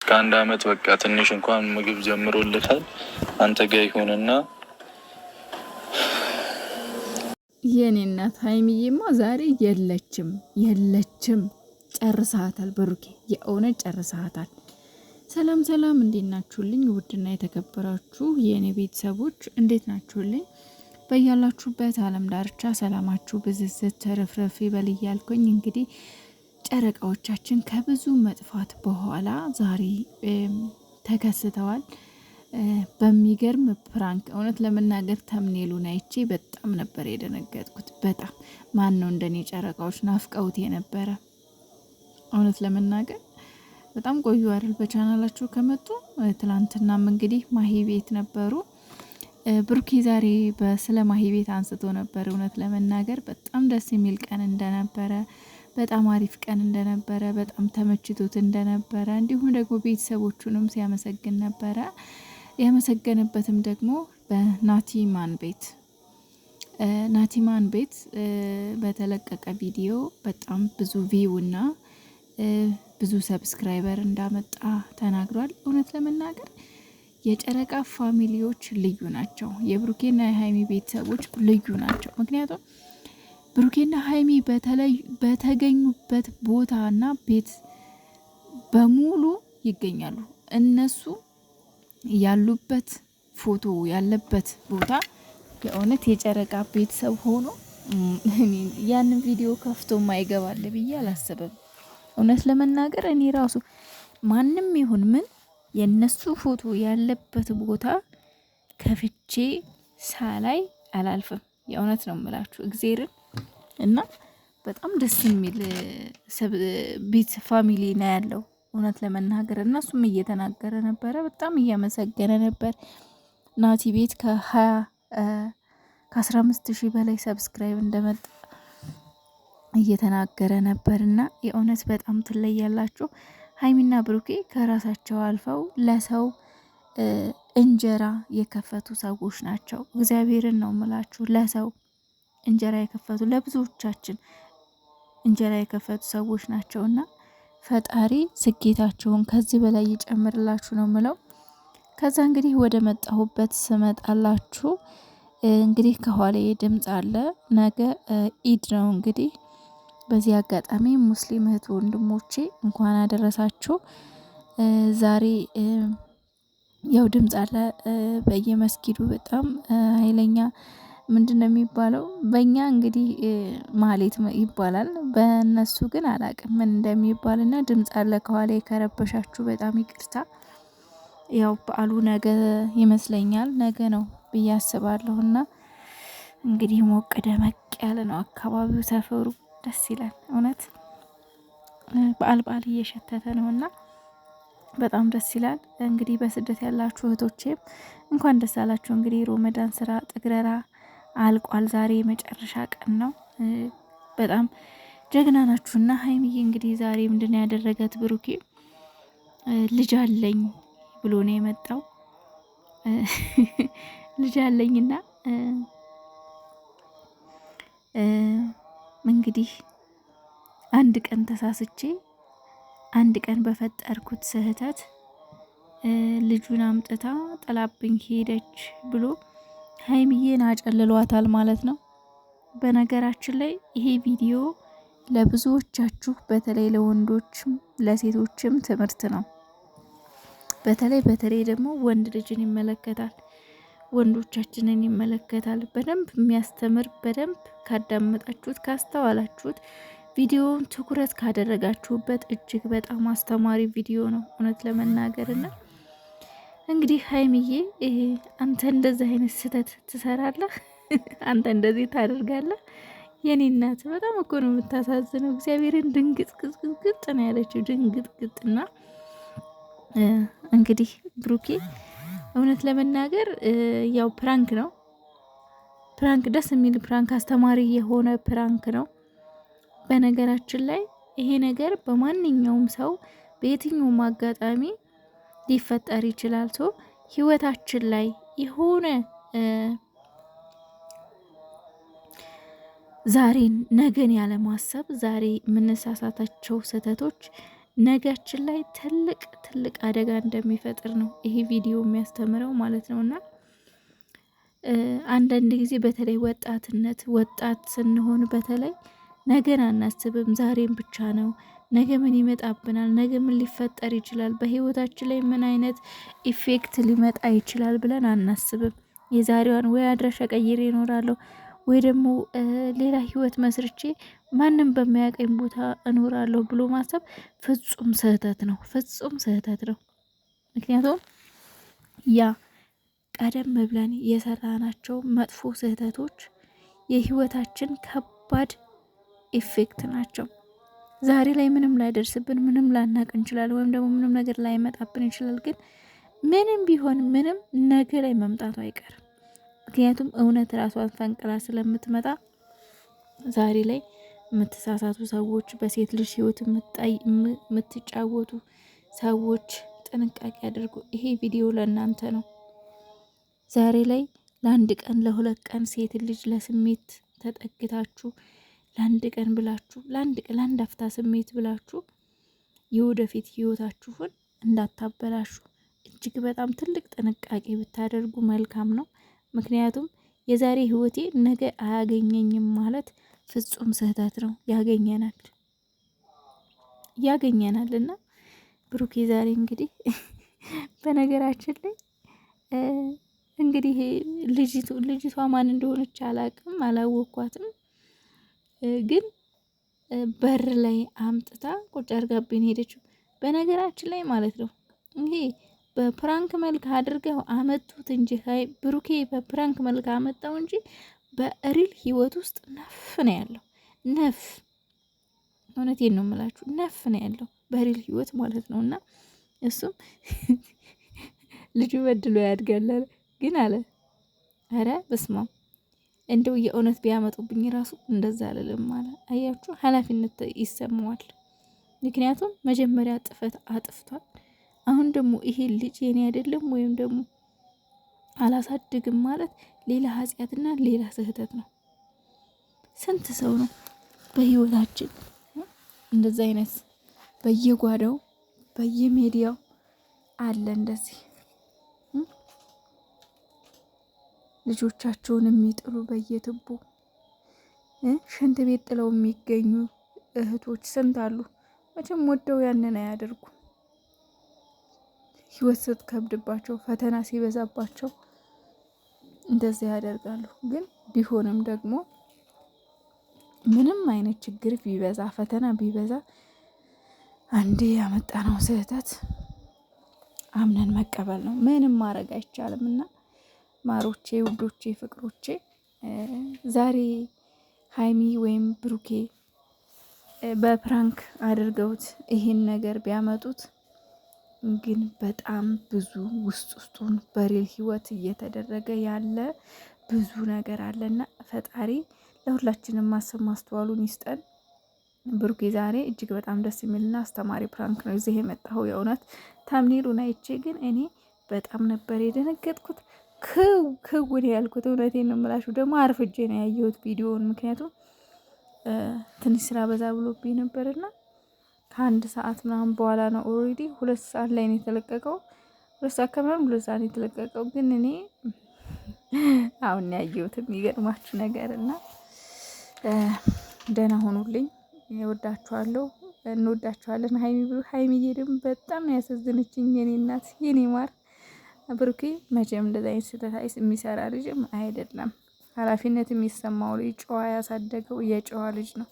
ከአንድ አመት በቃ ትንሽ እንኳን ምግብ ጀምሮልታል። አንተ ጋር ይሁንና የኔ እናት ሀይሚዬማ ዛሬ የለችም። ጨርሰሃታል ብሩኬ፣ የእውነት ጨርሰሃታል። ሰላም ሰላም፣ እንዴት ናችሁልኝ? ውድና የተከበራችሁ የእኔ ቤተሰቦች እንዴት ናችሁልኝ? በያላችሁበት አለም ዳርቻ ሰላማችሁ ብዝዝት ተረፍረፍ ይበል እያልኩኝ እንግዲህ ጨረቃዎቻችን ከብዙ መጥፋት በኋላ ዛሬ ተከስተዋል። በሚገርም ፕራንክ፣ እውነት ለመናገር ተምኔሉን አይቼ በጣም ነበር የደነገጥኩት። በጣም ማን ነው እንደኔ ጨረቃዎች ናፍቀውት የነበረ። እውነት ለመናገር በጣም ቆዩ አይደል በቻናላችሁ ከመጡ። ትላንትናም እንግዲህ ማሂ ቤት ነበሩ። ብሩኬ ዛሬ ስለ ማሂ ቤት አንስቶ ነበር። እውነት ለመናገር በጣም ደስ የሚል ቀን እንደነበረ፣ በጣም አሪፍ ቀን እንደነበረ፣ በጣም ተመችቶት እንደነበረ እንዲሁም ደግሞ ቤተሰቦቹንም ሲያመሰግን ነበረ። ያመሰገነበትም ደግሞ በናቲማን ቤት በተለቀቀ ቪዲዮ በጣም ብዙ ቪው እና ብዙ ሰብስክራይበር እንዳመጣ ተናግሯል። እውነት ለመናገር የጨረቃ ፋሚሊዎች ልዩ ናቸው። የብሩኬና የሀይሚ ቤተሰቦች ልዩ ናቸው። ምክንያቱም ብሩኬና ሀይሚ በተገኙበት ቦታና ቤት በሙሉ ይገኛሉ። እነሱ ያሉበት ፎቶ ያለበት ቦታ የእውነት የጨረቃ ቤተሰብ ሆኖ ያንን ቪዲዮ ከፍቶ ማይገባል ብዬ አላሰበም። እውነት ለመናገር እኔ ራሱ ማንም ይሁን ምን የነሱ ፎቶ ያለበት ቦታ ከፍቼ ሳላይ አላልፍም። የእውነት ነው የምላችሁ እግዚአብሔርን። እና በጣም ደስ የሚል ቤት ፋሚሊ ነው ያለው። እውነት ለመናገር እነሱም እየተናገረ ነበረ፣ በጣም እያመሰገነ ነበር። ናቲ ቤት ከ15,000 በላይ ሰብስክራይብ እንደመጣ እየተናገረ ነበር። እና የእውነት በጣም ትለያላችሁ። ሀይሚና ብሩኬ ከራሳቸው አልፈው ለሰው እንጀራ የከፈቱ ሰዎች ናቸው። እግዚአብሔርን ነው ምላችሁ። ለሰው እንጀራ የከፈቱ ለብዙዎቻችን እንጀራ የከፈቱ ሰዎች ናቸውና ፈጣሪ ስኬታቸውን ከዚህ በላይ ይጨምርላችሁ ነው ምለው። ከዛ እንግዲህ ወደ መጣሁበት ስመጣላችሁ እንግዲህ ከኋላ ድምጽ አለ። ነገ ኢድ ነው። እንግዲህ በዚህ አጋጣሚ ሙስሊም እህት ወንድሞቼ እንኳን አደረሳችሁ። ዛሬ ያው ድምጽ አለ በየመስጊዱ በጣም ኃይለኛ ምንድነው የሚባለው? በእኛ እንግዲህ ማህሌት ይባላል፣ በእነሱ ግን አላቅም ምን እንደሚባልና ድምጽ አለ ከኋላ የከረበሻችሁ በጣም ይቅርታ። ያው በዓሉ ነገ ይመስለኛል፣ ነገ ነው ብዬ አስባለሁና እንግዲህ ሞቅ ደመቅ ያለ ነው አካባቢው፣ ሰፈሩ ደስ ይላል። እውነት በዓል እየሸተተ ነውና በጣም ደስ ይላል። እንግዲህ በስደት ያላችሁ እህቶቼም እንኳን ደስ አላችሁ። እንግዲህ ሮመዳን ስራ ጥግረራ አልቋል። ዛሬ የመጨረሻ ቀን ነው። በጣም ጀግና ናችሁና ሀይሚዬ እንግዲህ ዛሬ ምንድነው ያደረጋት? ብሩኬ ልጅ አለኝ ብሎ ነው የመጣው። ልጅ አለኝና እንግዲህ አንድ ቀን ተሳስቼ አንድ ቀን በፈጠርኩት ስህተት ልጁን አምጥታ ጥላብኝ ሄደች ብሎ ሀይሚዬን አጨልሏታል ማለት ነው። በነገራችን ላይ ይሄ ቪዲዮ ለብዙዎቻችሁ በተለይ ለወንዶችም ለሴቶችም ትምህርት ነው። በተለይ ደግሞ ወንድ ልጅን ይመለከታል፣ ወንዶቻችንን ይመለከታል። በደንብ የሚያስተምር፣ በደንብ ካዳመጣችሁት ካስተዋላችሁት፣ ቪዲዮውን ትኩረት ካደረጋችሁበት እጅግ በጣም አስተማሪ ቪዲዮ ነው እውነት ለመናገርና እንግዲህ ሀይሚዬ አንተ እንደዚህ አይነት ስህተት ትሰራለህ? አንተ እንደዚህ ታደርጋለህ? የኔ እናት በጣም እኮ ነው የምታሳዝነው። እግዚአብሔርን ድንግጥ ግጥ ነው ያለችው፣ ድንግጥ ግጥና እንግዲህ ብሩኬ እውነት ለመናገር ያው ፕራንክ ነው። ፕራንክ ደስ የሚል ፕራንክ፣ አስተማሪ የሆነ ፕራንክ ነው። በነገራችን ላይ ይሄ ነገር በማንኛውም ሰው በየትኛውም አጋጣሚ ሊፈጠር ይችላል። ሰው ህይወታችን ላይ የሆነ ዛሬን ነገን ያለ ማሰብ ዛሬ የምንሳሳታቸው ስህተቶች ነጋችን ላይ ትልቅ ትልቅ አደጋ እንደሚፈጥር ነው ይሄ ቪዲዮ የሚያስተምረው ማለት ነው። እና አንዳንድ ጊዜ በተለይ ወጣት ስንሆን በተለይ ነገን አናስብም፣ ዛሬም ብቻ ነው። ነገ ምን ይመጣብናል፣ ነገ ምን ሊፈጠር ይችላል፣ በህይወታችን ላይ ምን አይነት ኢፌክት ሊመጣ ይችላል ብለን አናስብም። የዛሬዋን ወይ አድራሻ ቀይሬ እኖራለሁ ወይ ደግሞ ሌላ ህይወት መስርቼ ማንም በማያውቀኝ ቦታ እኖራለሁ ብሎ ማሰብ ፍጹም ስህተት ነው፣ ፍጹም ስህተት ነው። ምክንያቱም ያ ቀደም ብለን የሰራናቸው መጥፎ ስህተቶች የህይወታችን ከባድ ኢፌክት ናቸው። ዛሬ ላይ ምንም ላይደርስብን፣ ምንም ላናቅ እንችላለን፣ ወይም ደግሞ ምንም ነገር ላይመጣብን ይችላል። ግን ምንም ቢሆን ምንም ነገ ላይ መምጣቱ አይቀርም። ምክንያቱም እውነት ራሷን ፈንቅላ ስለምትመጣ ዛሬ ላይ የምትሳሳቱ ሰዎች፣ በሴት ልጅ ህይወት የምትጫወቱ ሰዎች ጥንቃቄ አድርጉ። ይሄ ቪዲዮ ለእናንተ ነው። ዛሬ ላይ ለአንድ ቀን ለሁለት ቀን ሴት ልጅ ለስሜት ተጠግታችሁ ለአንድ ቀን ብላችሁ ለአንድ አፍታ ስሜት ብላችሁ የወደፊት ህይወታችሁን እንዳታበላሹ እጅግ በጣም ትልቅ ጥንቃቄ ብታደርጉ መልካም ነው። ምክንያቱም የዛሬ ህይወቴ ነገ አያገኘኝም ማለት ፍጹም ስህተት ነው። ያገኘናል እና ብሩኬ ዛሬ እንግዲህ በነገራችን ላይ እንግዲህ ልጅቷ ማን እንደሆነች አላቅም፣ አላወኳትም። ግን በር ላይ አምጥታ ቁጭ አርጋብኝ ሄደችው። በነገራችን ላይ ማለት ነው ይሄ በፕራንክ መልክ አድርገው አመጡት እንጂ ብሩኬ በፕራንክ መልክ አመጣው እንጂ በሪል ህይወት ውስጥ ነፍ ነው ያለው። ነፍ እውነቴን ነው የምላችሁ፣ ነፍ ነው ያለው በሪል ህይወት ማለት ነው። እና እሱም ልጁ በድሎ ያድጋል ግን አለ አረ በስማም እንደው የእውነት ቢያመጡብኝ ራሱ እንደዛ አልልም አለ። አያችሁ ኃላፊነት ይሰማዋል። ምክንያቱም መጀመሪያ ጥፋት አጥፍቷል። አሁን ደግሞ ይሄ ልጅ የኔ አይደለም ወይም ደግሞ አላሳድግም ማለት ሌላ ኃጢአትና ሌላ ስህተት ነው። ስንት ሰው ነው በህይወታችን እንደዛ አይነት በየጓዳው በየሜዲያው አለ እንደዚህ ልጆቻቸውን የሚጥሉ በየትቦ ሽንት ቤት ጥለው የሚገኙ እህቶች ስንት አሉ። መቼም ወደው ያንን አያደርጉ። ህይወት ስትከብድባቸው፣ ፈተና ሲበዛባቸው እንደዚህ ያደርጋሉ። ግን ቢሆንም ደግሞ ምንም አይነት ችግር ቢበዛ፣ ፈተና ቢበዛ አንዴ ያመጣነው ስህተት አምነን መቀበል ነው። ምንም ማድረግ አይቻልም። እና ማሮቼ፣ ውዶቼ፣ ፍቅሮቼ ዛሬ ሀይሚ ወይም ብሩኬ በፕራንክ አድርገውት ይሄን ነገር ቢያመጡት ግን በጣም ብዙ ውስጡን በሪል ህይወት እየተደረገ ያለ ብዙ ነገር አለና ፈጣሪ ለሁላችንም ማሰብ ማስተዋሉን ይስጠን። ብሩኬ ዛሬ እጅግ በጣም ደስ የሚልና አስተማሪ ፕራንክ ነው እዚህ የመጣው። የእውነት ታምኔሉን አይቼ ግን እኔ በጣም ነበር የደነገጥኩት። ክውን ያልኩት እውነቴን ነው የምላችሁ። ደግሞ አርፍጄ ነው ያየሁት ቪዲዮውን፣ ምክንያቱም ትንሽ ስራ በዛ ብሎብኝ ነበርና ከአንድ ሰዓት ምናምን በኋላ ነው። ኦልሬዲ 2 ሰዓት ላይ ነው የተለቀቀው። 2 ሰዓት ከምናምን 2 ሰዓት ነው የተለቀቀው። ግን እኔ አሁን ያየሁት የሚገርማችሁ ነገር እና ደህና ሆኑልኝ። እወዳችኋለሁ፣ እንወዳችኋለን። ሀይሚዬ ደግሞ በጣም ያሳዝነችኝ የኔ እናት፣ የኔ ማር። ብሩኬ መቼም እንደዛ አይነት ስህተት የሚሰራ ልጅም አይደለም። ኃላፊነት የሚሰማው ልጅ ጨዋ ያሳደገው የጨዋ ልጅ ነው።